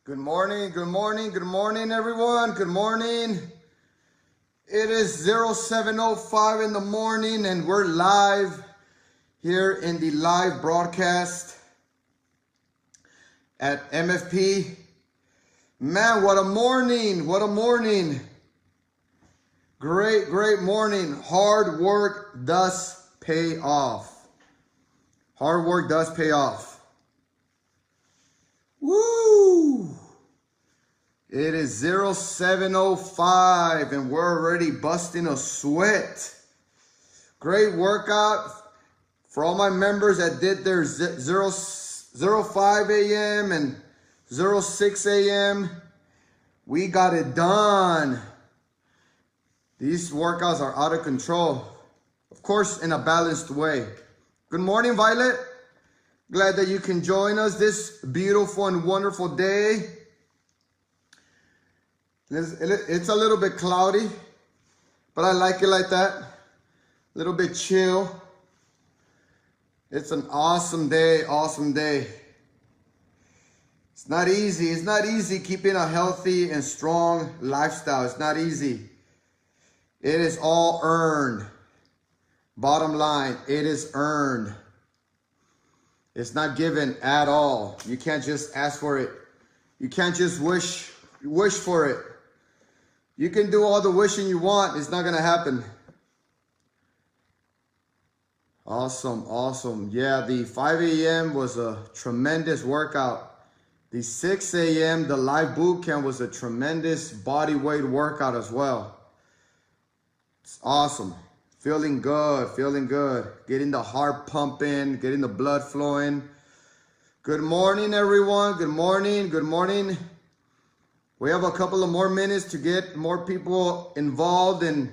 Good morning, good morning, good morning, everyone. Good morning. It is 07:05 in the morning, and we're live here in the live broadcast at MFP. Man, what a morning, what a morning. Great morning. Hard work does pay off. Hard work does pay off. Woo! It is 07:05 and we're already busting a sweat. Great workout for all my members that did their 05 a.m. and 06 a.m. We got it done. These workouts are out of control. Of course, in a balanced way. Good morning, Violet. Glad that you can join us this beautiful and wonderful day. It's a little bit cloudy, but I like it like that. A little bit chill. It's an awesome day, awesome day. It's not easy. It's not easy keeping a healthy and strong lifestyle. It's not easy. It is all earned. Bottom line, it is earned. It's not given at all. You can't just ask for it. You can't just wish for it. You can do all the wishing you want. It's not going to happen. Awesome. Yeah, the 5 a.m. was a tremendous workout. The 6 a.m., the live boot camp was a tremendous body weight workout as well. It's awesome. Feeling good. Getting the heart pumping, getting the blood flowing. Good morning, everyone. Good morning. We have a couple of more minutes to get more people involved and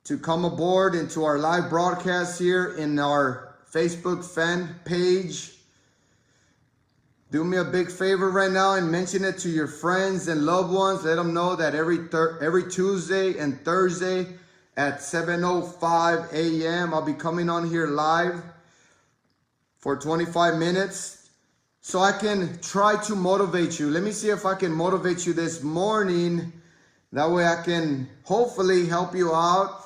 to come aboard into our live broadcast here in our Facebook fan page. Do me a big favor right now and mention it to your friends and loved ones. Let them know that every Tuesday and Thursday at 7:05 a.m. I'll be coming on here live for 25 minutes. So I can try to motivate you. Let me see if I can motivate you this morning. That way I can hopefully help you out,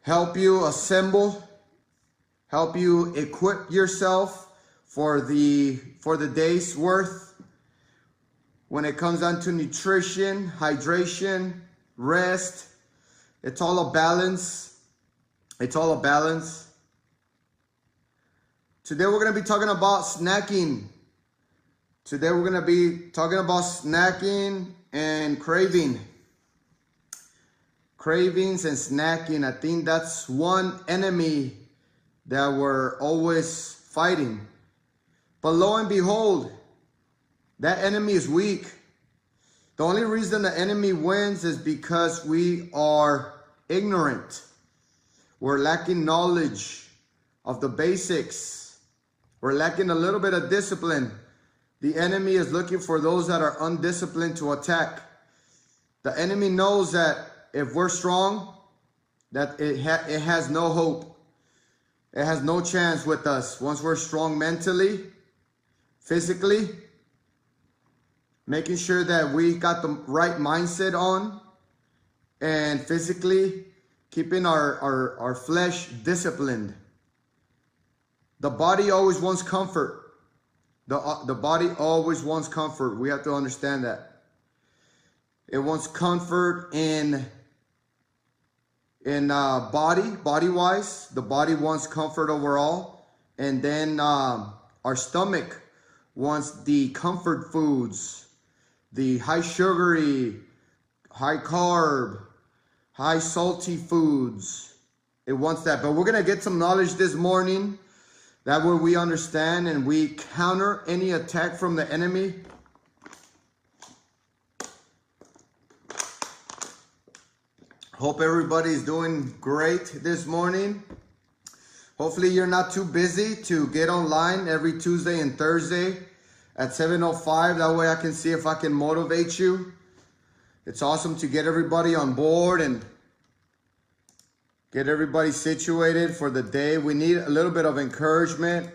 help you assemble, help you equip yourself for the day's worth. When it comes down to nutrition, hydration, rest, it's all a balance. Today we're going to be talking about snacking. And craving. Cravings and snacking. I think that's one enemy that we're always fighting. But lo and behold, that enemy is weak. The only reason the enemy wins is because we are ignorant. We're lacking knowledge of the basics. We're lacking a little bit of discipline. The enemy is looking for those that are undisciplined to attack. The enemy knows that if we're strong, that it has no hope. It has no chance with us. Once we're strong mentally, physically, making sure that we got the right mindset on, and physically keeping our flesh disciplined. The body always wants comfort. The body always wants comfort. We have to understand that. It wants comfort in body-wise. The body wants comfort overall. And then our stomach wants the comfort foods, the high sugary, high carb, high salty foods. It wants that. But we're going to get some knowledge this morning. That way we understand and we counter any attack from the enemy. Hope everybody's doing great this morning. Hopefully you're not too busy to get online every Tuesday and Thursday at 7:05. That way I can see if I can motivate you. It's awesome to get everybody on board and get everybody situated for the day. We need a little bit of encouragement.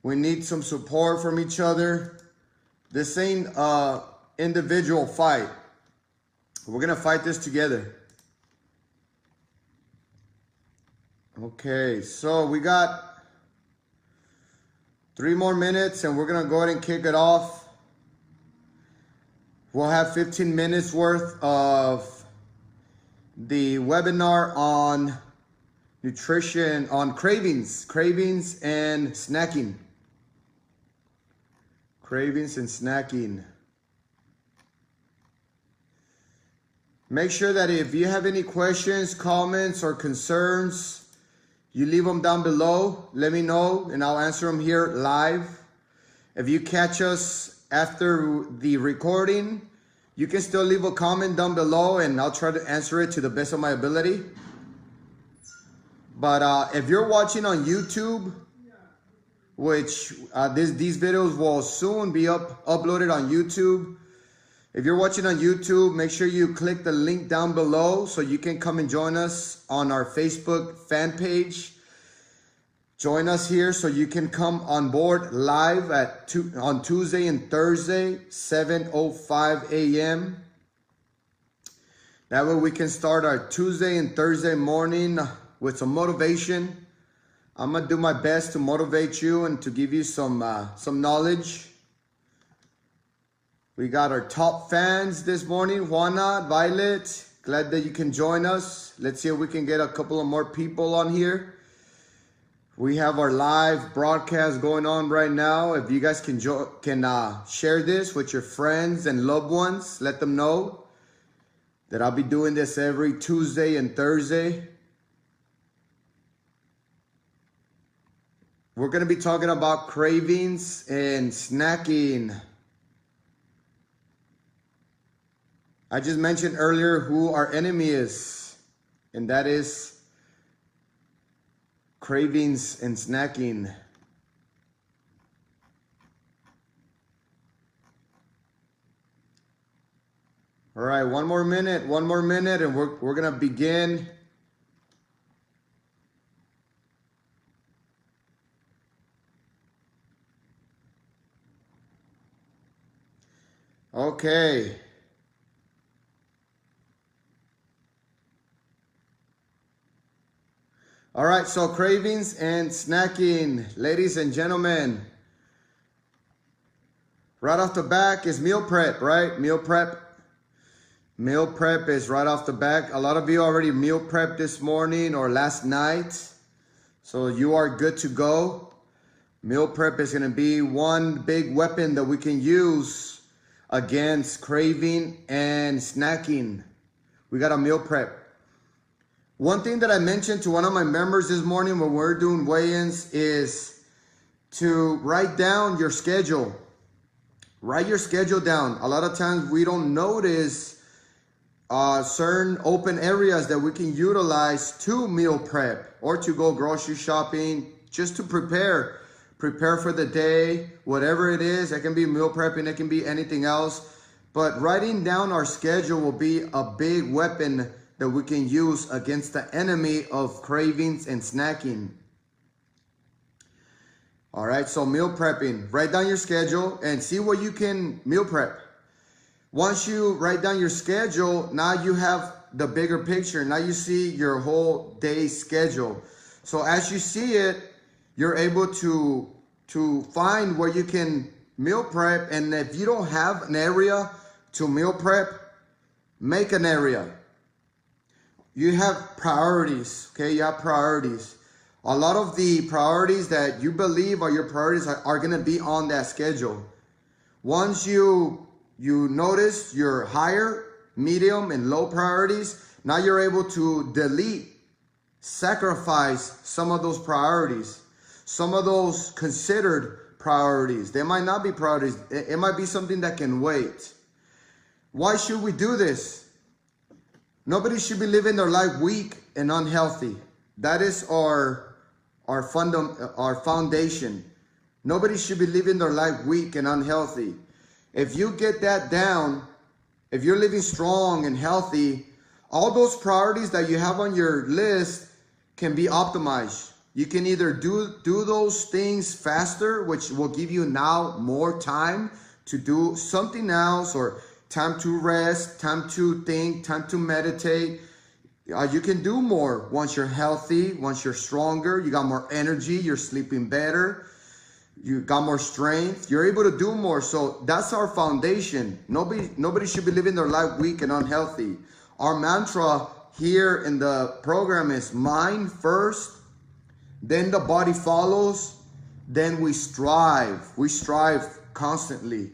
We need some support from each other. This ain't individual fight. We're gonna fight this together. Okay, so we got 3 more minutes and we're gonna go ahead and kick it off. We'll have 15 minutes worth of the webinar on nutrition, on cravings and snacking. Cravings and snacking. Make sure that if you have any questions, comments, or concerns, you leave them down below. Let me know and I'll answer them here live. If you catch us after the recording, you can still leave a comment down below and I'll try to answer it to the best of my ability. But if you're watching on YouTube, which these videos will soon be uploaded on YouTube. If you're watching on YouTube, make sure you click the link down below so you can come and join us on our Facebook fan page. Join us here so you can come on board live on Tuesday and Thursday, 7:05 a.m. That way we can start our Tuesday and Thursday morning with some motivation. I'm gonna do my best to motivate you and to give you some knowledge. We got our top fans this morning, Juana, Violet. Glad that you can join us. Let's see if we can get a couple of more people on here. We have our live broadcast going on right now. If you guys can share this with your friends and loved ones, let them know that I'll be doing this every Tuesday and Thursday. We're going to be talking about cravings and snacking. I just mentioned earlier who our enemy is, and that is cravings and snacking. All right, one more minute, and we're going to begin. Okay. All right, so cravings and snacking, ladies and gentlemen. Right off the back is meal prep, right? Meal prep. Meal prep is right off the back. A lot of you already meal prepped this morning or last night. So you are good to go. Meal prep is going to be one big weapon that we can use against craving and snacking. We got a meal prep. One thing that I mentioned to one of my members this morning when we're doing weigh-ins is to write down your schedule. Write your schedule down. A lot of times we don't notice certain open areas that we can utilize to meal prep or to go grocery shopping, just to prepare for the day, whatever it is. It can be meal prepping, it can be anything else. But writing down our schedule will be a big weapon that we can use against the enemy of cravings and snacking. All right, so meal prepping. Write down your schedule and see what you can meal prep. Once you write down your schedule, now you have the bigger picture. Now you see your whole day schedule. So as you see it, you're able to find where you can meal prep. And if you don't have an area to meal prep, make an area. You have priorities, okay? You have priorities. A lot of the priorities that you believe are your priorities are going to be on that schedule. Once you notice your higher, medium, and low priorities, now you're able to sacrifice some of those priorities, some of those considered priorities. They might not be priorities. It might be something that can wait. Why should we do this? Nobody should be living their life weak and unhealthy. That is our foundation. Nobody should be living their life weak and unhealthy. If you get that down, if you're living strong and healthy, all those priorities that you have on your list can be optimized. You can either do those things faster, which will give you now more time to do something else, or time to rest, time to think, time to meditate. You can do more once you're healthy, once you're stronger, you got more energy, you're sleeping better, you got more strength, you're able to do more. So that's our foundation. Nobody should be living their life weak and unhealthy. Our mantra here in the program is mind first, then the body follows, then we strive. We strive constantly.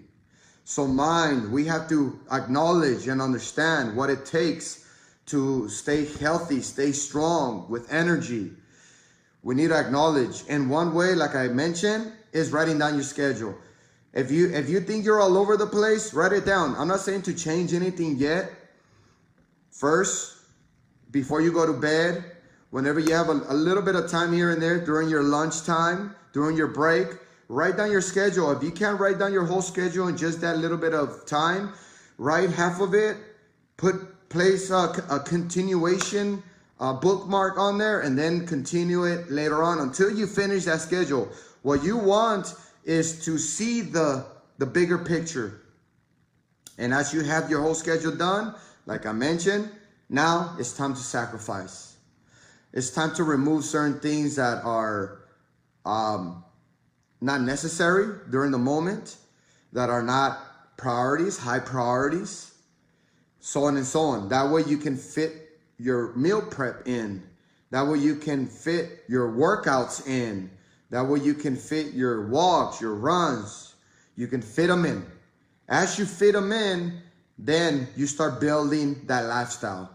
So mind, we have to acknowledge and understand what it takes to stay healthy, stay strong with energy. We need to acknowledge. And one way, like I mentioned, is writing down your schedule. If you think you're all over the place, write it down. I'm not saying to change anything yet. First, before you go to bed, whenever you have a little bit of time here and there during your lunchtime, during your break, write down your schedule. If you can't write down your whole schedule in just that little bit of time, write half of it, place a continuation bookmark on there, and then continue it later on until you finish that schedule. What you want is to see the bigger picture. And as you have your whole schedule done, like I mentioned, now it's time to sacrifice. It's time to remove certain things that are not necessary during the moment, that are not priorities, high priorities, so on and so on. That way you can fit your meal prep in. That way you can fit your workouts in. That way you can fit your walks, your runs. You can fit them in. As you fit them in, then you start building that lifestyle.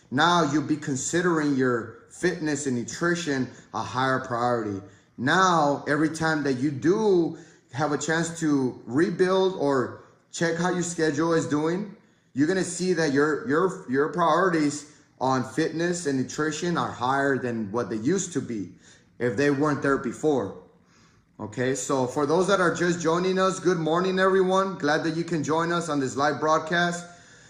Now you'll be considering your fitness and nutrition a higher priority. Now, every time that you do have a chance to rebuild or check how your schedule is doing, you're gonna see that your priorities on fitness and nutrition are higher than what they used to be if they weren't there before. Okay, so for those that are just joining us, good morning, everyone. Glad that you can join us on this live broadcast.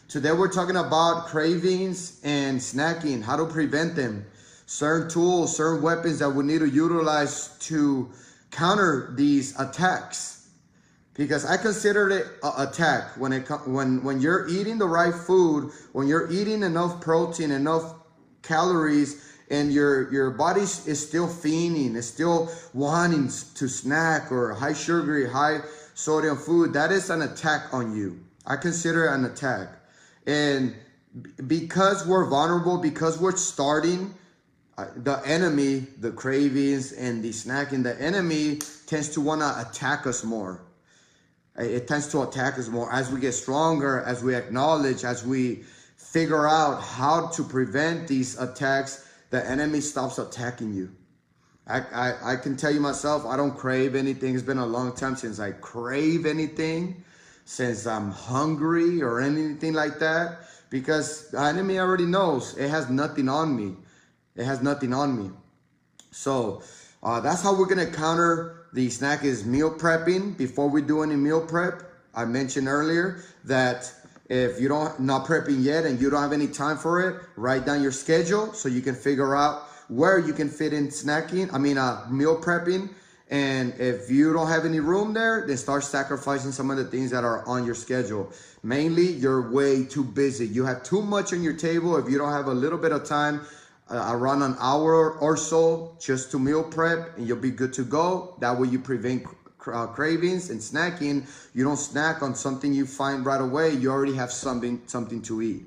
Today we're talking about cravings and snacking, how to prevent them. Certain tools, certain weapons that we need to utilize to counter these attacks. Because I consider it an attack when you're eating the right food, when you're eating enough protein, enough calories, and your body is still fiending, is still wanting to snack or high sugary, high sodium food, that is an attack on you. I consider it an attack. And because we're vulnerable, because we're starting, the enemy, the cravings and the snacking, the enemy tends to want to attack us more. It tends to attack us more as we get stronger, as we acknowledge, as we figure out how to prevent these attacks. The enemy stops attacking you. I can tell you myself, I don't crave anything. It's been a long time since I crave anything, since I'm hungry or anything like that, because the enemy already knows it has nothing on me. It has nothing on me. So that's how we're going to counter the snack is meal prepping. Before we do any meal prep, I mentioned earlier that if you not prepping yet and you don't have any time for it, write down your schedule so you can figure out where you can fit in meal prepping. And if you don't have any room there, then start sacrificing some of the things that are on your schedule. Mainly, you're way too busy. You have too much on your table. If you don't have a little bit of time, around an hour or so just to meal prep, and you'll be good to go. That way you prevent cravings and snacking. You don't snack on something you find right away. You already have something to eat.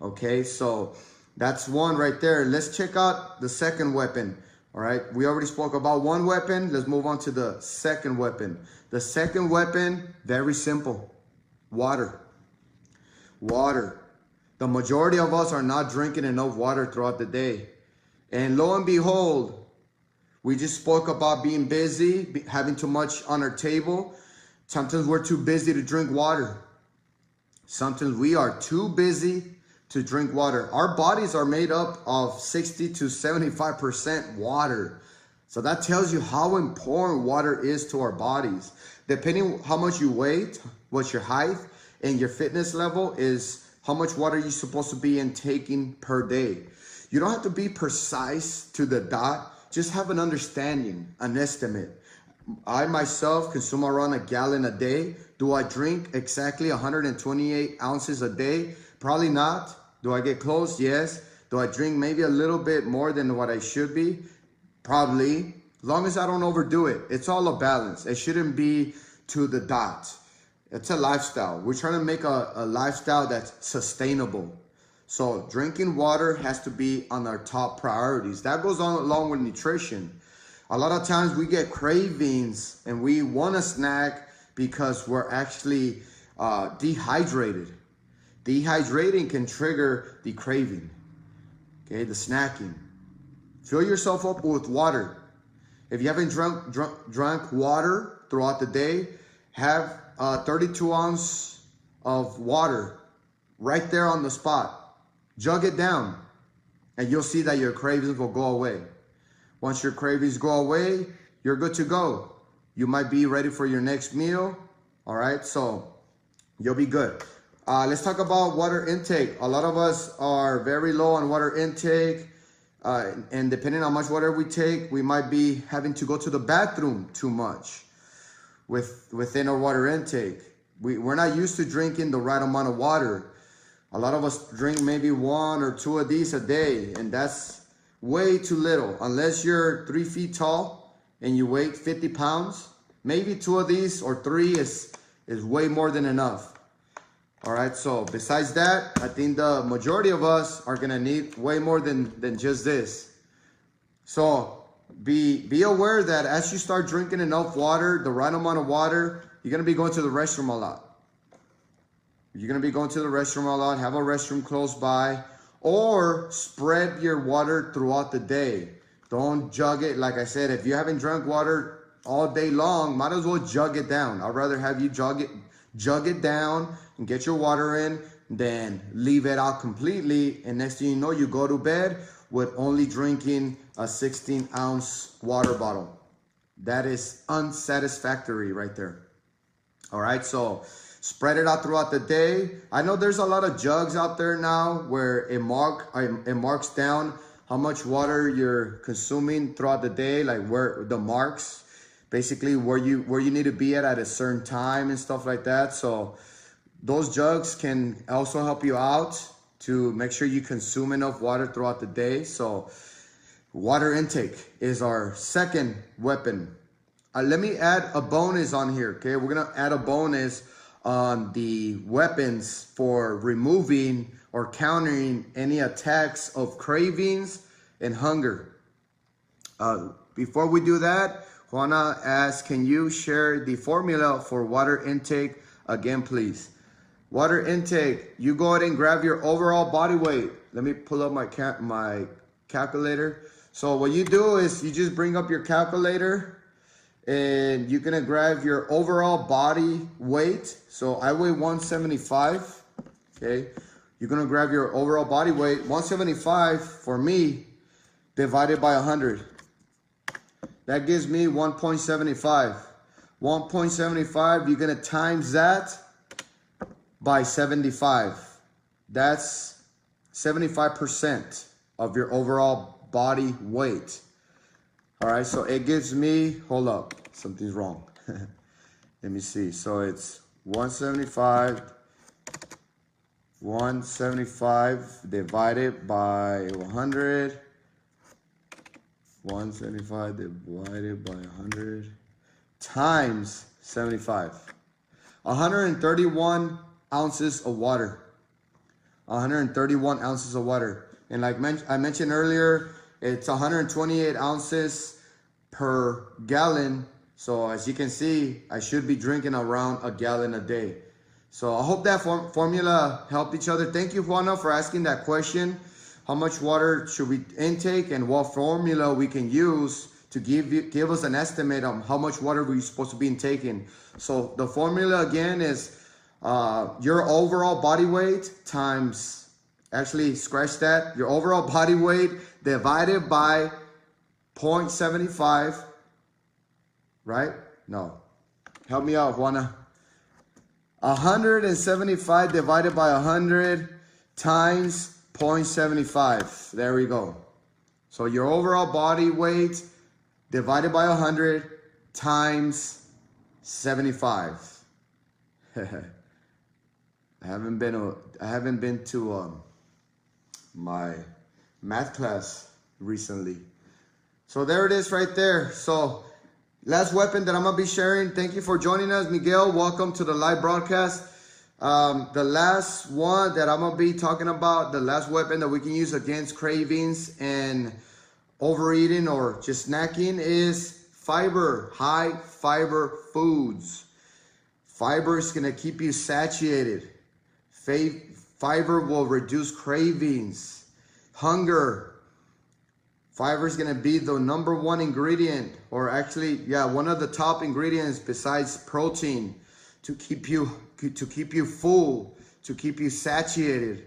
Okay, so that's one right there. Let's check out the second weapon. All right, we already spoke about one weapon. Let's move on to the second weapon. The second weapon, very simple. Water. Water. The majority of us are not drinking enough water throughout the day. And lo and behold, we just spoke about being busy, having too much on our table. Sometimes we're too busy to drink water. Sometimes we are too busy to drink water. Our bodies are made up of 60 to 75% water. So that tells you how important water is to our bodies. Depending how much you weigh, what's your height, and your fitness level is how much water you're supposed to be intaking per day. You don't have to be precise to the dot. Just have an understanding, an estimate. I myself consume around a gallon a day. Do I drink exactly 128 ounces a day? Probably not. Do I get close? Yes. Do I drink maybe a little bit more than what I should be? Probably. As long as I don't overdo it. It's all a balance. It shouldn't be to the dot. It's a lifestyle. We're trying to make a lifestyle that's sustainable. So drinking water has to be on our top priorities. That goes on along with nutrition. A lot of times we get cravings and we want a snack because we're actually dehydrated. Dehydrating can trigger the craving, okay, the snacking. Fill yourself up with water. If you haven't drunk water throughout the day, have 32 ounces of water right there on the spot. Jug it down and you'll see that your cravings will go away. Once your cravings go away, you're good to go. You might be ready for your next meal. All right, so you'll be good. Let's talk about water intake. A lot of us are very low on water intake. And depending on how much water we take, we might be having to go to the bathroom too much within our water intake. We're not used to drinking the right amount of water. A lot of us drink maybe 1 or 2 of these a day, and that's way too little. Unless you're 3 feet tall and you weigh 50 pounds, maybe 2 of these or 3 is way more than enough. All right, so besides that, I think the majority of us are gonna need way more than just this. So be aware that as you start drinking enough water, the right amount of water, you're gonna be going to the restroom a lot. You're gonna be going to the restroom a lot, have a restroom close by, or spread your water throughout the day. Don't jug it. Like I said, if you haven't drunk water all day long, might as well jug it down. I'd rather have you jug it down and get your water in than leave it out completely. And next thing you know, you go to bed with only drinking a 16-ounce water bottle. That is unsatisfactory right there. All right, so spread it out throughout the day. I know there's a lot of jugs out there now where it marks down how much water you're consuming throughout the day, like where the marks, basically where you need to be at a certain time and stuff like that. So those jugs can also help you out to make sure you consume enough water throughout the day. So water intake is our second weapon. Let me add a bonus on here, okay? We're gonna add a bonus on the weapons for removing or countering any attacks of cravings and hunger. Before we do that, Juana asks, can you share the formula for water intake again, please? Water intake, you go ahead and grab your overall body weight. Let me pull up my calculator. So what you do is you just bring up your calculator and you're gonna grab your overall body weight. So I weigh 175, okay? You're gonna grab your overall body weight, 175 for me, divided by 100. That gives me 1.75. 1.75, you're gonna times that by 75. That's 75% of your overall body weight. All right, so it gives me, hold up, something's wrong. Let me see. So it's 175 divided by 100. 175 divided by 100 times 75. 131 ounces of water. 131 ounces of water. And like I mentioned earlier, it's 128 ounces per gallon. So as you can see, I should be drinking around a gallon a day. So I hope that formula helped each other. Thank you, Juana, for asking that question. How much water should we intake and what formula we can use to give us an estimate on how much water we're supposed to be intaking. So the formula again is your overall body weight times, actually scratch that, your overall body weight divided by 0.75, right? No, help me out, Juana. 175 divided by 100 times 0.75. There we go. So your overall body weight divided by 100 times 75. I haven't been to my math class recently. So there it is right there. So last weapon that I'm gonna be sharing. Thank you for joining us, Miguel. Welcome to the live broadcast. The last one that I'm gonna be talking about, the last weapon that we can use against cravings and overeating or just snacking, is fiber, high fiber foods. Fiber is gonna keep you satiated. Fiber will reduce cravings, hunger. Fiber is gonna be the number one ingredient, or actually, yeah, one of the top ingredients besides protein to keep you full, to keep you satiated.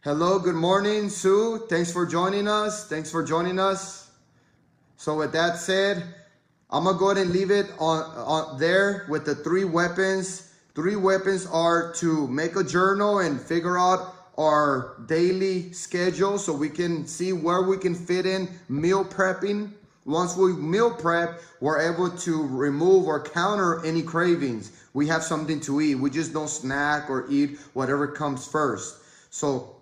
Hello, good morning, Sue. Thanks for joining us. Thanks for joining us. So with that said, I'm gonna go ahead and leave it on there with the 3 weapons. 3 weapons are to make a journal and figure out our daily schedule so we can see where we can fit in meal prepping. Once we meal prep, we're able to remove or counter any cravings. We have something to eat. We just don't snack or eat whatever comes first. So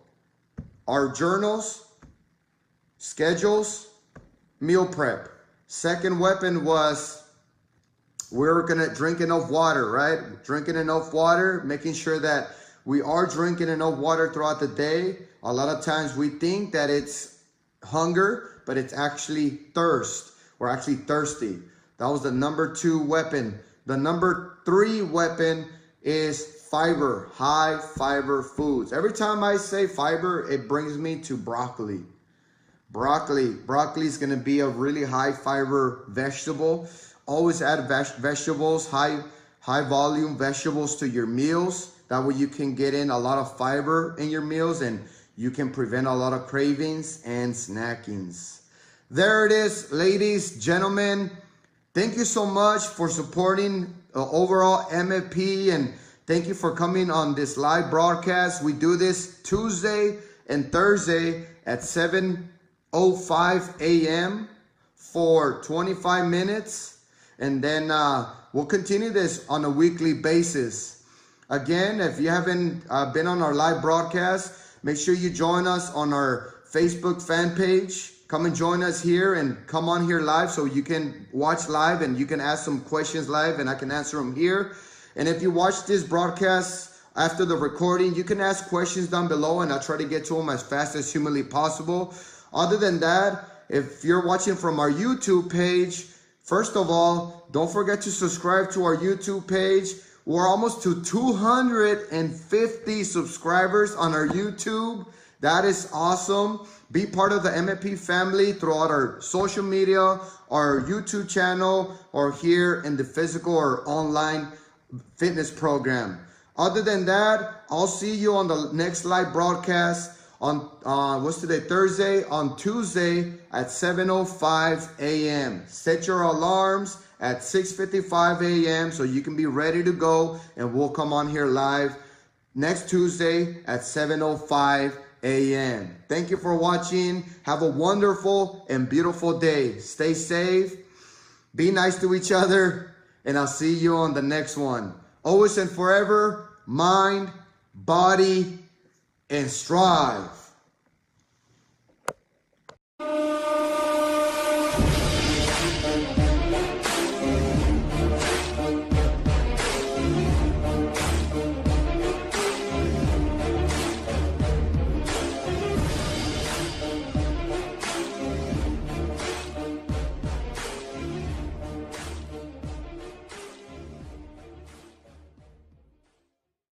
our journals, schedules, meal prep. Second weapon was we're gonna drink enough water, right? Drinking enough water, making sure that we are drinking enough water throughout the day. A lot of times we think that it's hunger, but it's actually thirst. We're actually thirsty. That was the number 2 weapon. The number 3 weapon is fiber, high fiber foods. Every time I say fiber, it brings me to broccoli. Broccoli is gonna be a really high fiber vegetable. Always add vegetables, high volume vegetables to your meals. That way you can get in a lot of fiber in your meals and you can prevent a lot of cravings and snackings. There it is, ladies, gentlemen. Thank you so much for supporting overall MFP, and thank you for coming on this live broadcast. We do this Tuesday and Thursday at 7:05 a.m. for 25 minutes. And then we'll continue this on a weekly basis. Again, if you haven't been on our live broadcast, make sure you join us on our Facebook fan page. Come and join us here and come on here live so you can watch live and you can ask some questions live and I can answer them here. And if you watch this broadcast after the recording, you can ask questions down below and I'll try to get to them as fast as humanly possible. Other than that, if you're watching from our YouTube page, first of all, don't forget to subscribe to our YouTube page. We're almost to 250 subscribers on our YouTube. That is awesome. Be part of the MFP family throughout our social media, our YouTube channel, or here in the physical or online fitness program. Other than that, I'll see you on the next live broadcast on, what's today, Thursday, on Tuesday at 7:05 a.m. Set your alarms at 6:55 a.m. so you can be ready to go, and we'll come on here live next Tuesday at 7:05 a.m. Thank you for watching. Have a wonderful and beautiful day. Stay safe. Be nice to each other, and I'll see you on the next one. Always and forever, mind, body, and strive.